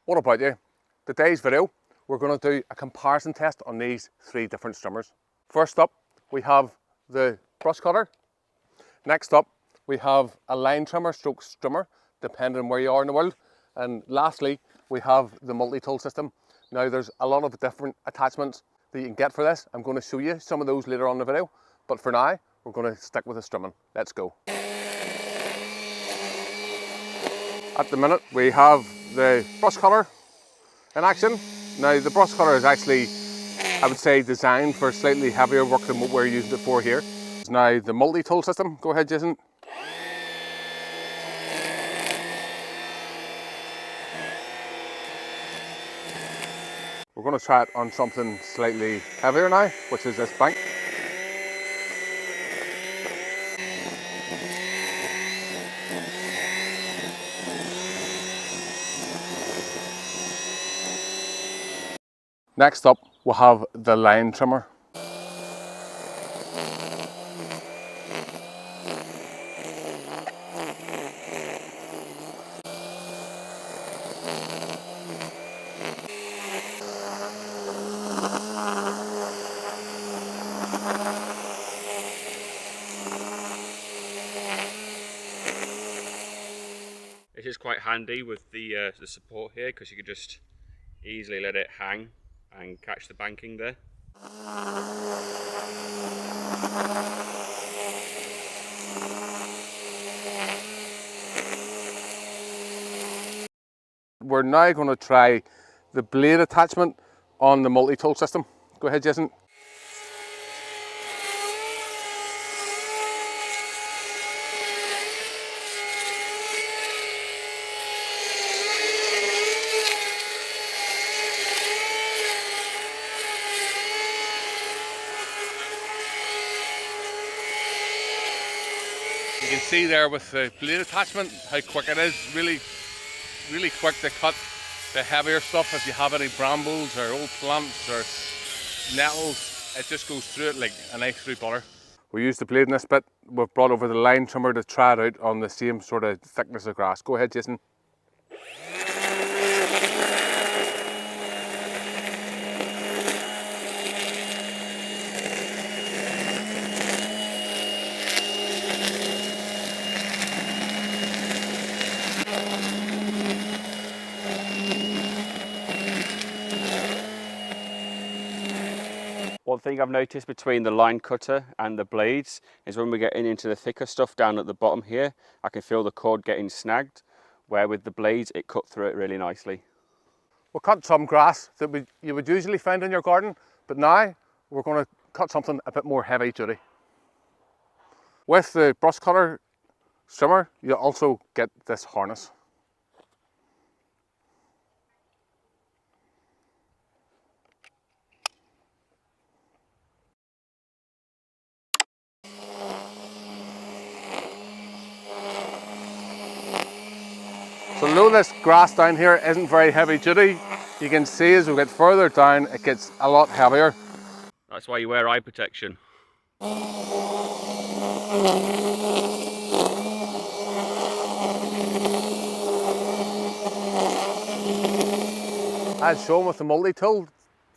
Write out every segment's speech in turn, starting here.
What about you? Today's video, we're going to do a comparison test on these three different strimmers. First up, we have the brush cutter. Next up, we have a line trimmer stroke strimmer, depending on where you are in the world. And lastly, we have the multi-tool system. Now there's a lot of different attachments that you can get for this. I'm going to show you some of those later on in the video, but for now, we're going to stick with the strimming. Let's go. At the minute, we have the brush cutter in action. Now the brush cutter is actually, I would say, designed for slightly heavier work than what we're using it for here. Now the multi-tool system, go ahead Jason. We're going to try it on something slightly heavier now, which is this bank. Next up, we'll have the line trimmer. It is quite handy with the support here, because you can just easily let it hang and catch the banking there. We're now going to try the blade attachment on the multi-tool system. Go ahead Jason. You can see there with the blade attachment how quick it is. Really quick to cut the heavier stuff. If you have any brambles or old plants or nettles, it just goes through it like a knife through butter. We used the blade in this bit. We've brought over the line trimmer to try it out on the same sort of thickness of grass. Go ahead Jason. One thing I've noticed between the line cutter and the blades is when we're getting into the thicker stuff down at the bottom here, I can feel the cord getting snagged, where with the blades it cut through it really nicely. We'll cut some grass that you would usually find in your garden, but now we're going to cut something a bit more heavy duty. With the brush cutter strimmer, you also get this harness. So although this grass down here isn't very heavy duty, you can see as we get further down it gets a lot heavier. That's why you wear eye protection. As shown with the multi-tool,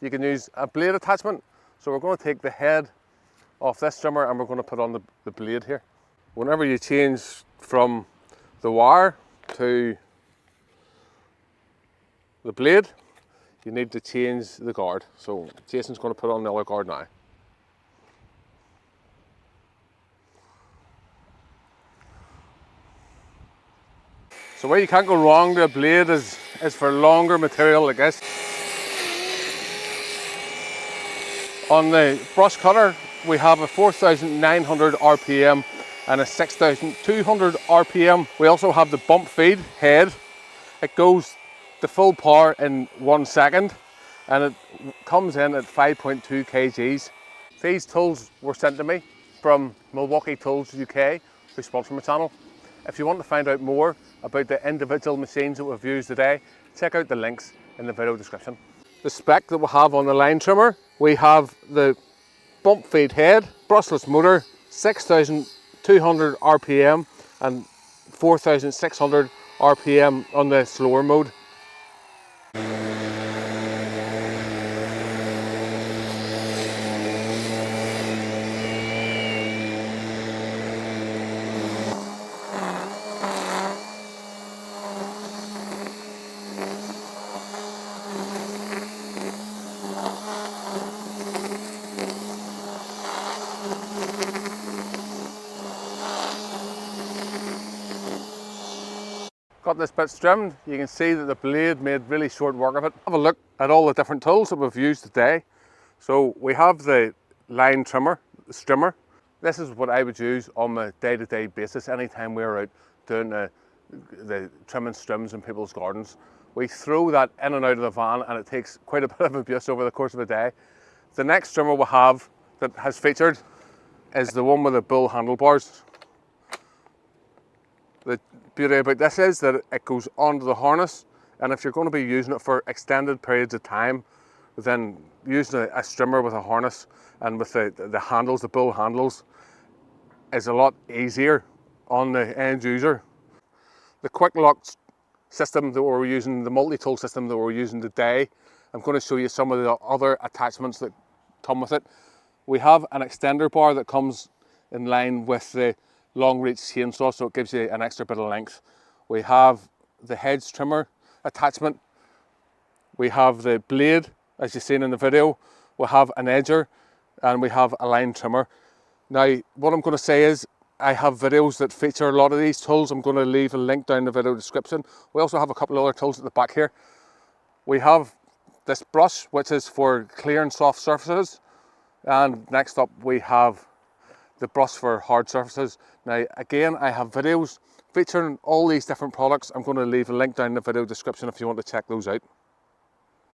you can use a blade attachment. So we're going to take the head off this strimmer and we're going to put on the blade here. Whenever you change from the wire to the blade, you need to change the guard. So Jason's going to put on the other guard now. So where you can't go wrong, the blade is for longer material like this. On the brush cutter, we have a 4,900 RPM and a 6,200 RPM. We also have the bump feed head. It goes the full power in 1 second and it comes in at 5.2 kgs. These tools were sent to me from Milwaukee Tools UK, who sponsor my channel. If you want to find out more about the individual machines that we've used today, check out the links in the video description. The spec that we have on the line trimmer, we have the bump feed head, brushless motor, 6,200 RPM and 4,600 RPM on the slower mode. got this bit trimmed, you can see that the blade made really short work of it. Have a look at all the different tools that we've used today. So we have the line trimmer, the Strimmer. This is what I would use on a day-to-day basis anytime we're out doing the trimming strims in people's gardens. We throw that in and out of the van and it takes quite a bit of abuse over the course of a day. The next trimmer we have that has featured is the one with the bull handlebars. The beauty about this is that it goes onto the harness, and if you're going to be using it for extended periods of time, then using a strimmer with a harness and with the handles, the bull handles, is a lot easier on the end user. The Quik-Lok system that we're using, the multi-tool system that we're using today, I'm going to show you some of the other attachments that come with it. We have an extender bar that comes in line with the long reach chainsaw, so it gives you an extra bit of length. We have the hedge trimmer attachment. We have the blade, as you've seen in the video. We have an edger and we have a line trimmer. Now, what I'm going to say is I have videos that feature a lot of these tools. I'm going to leave a link down in the video description. We also have a couple of other tools at the back here. We have this brush, which is for clearing soft surfaces. And next up we have the brush for hard surfaces. Now again, I have videos featuring all these different products. I'm going to leave a link down in the video description if you want to check those out.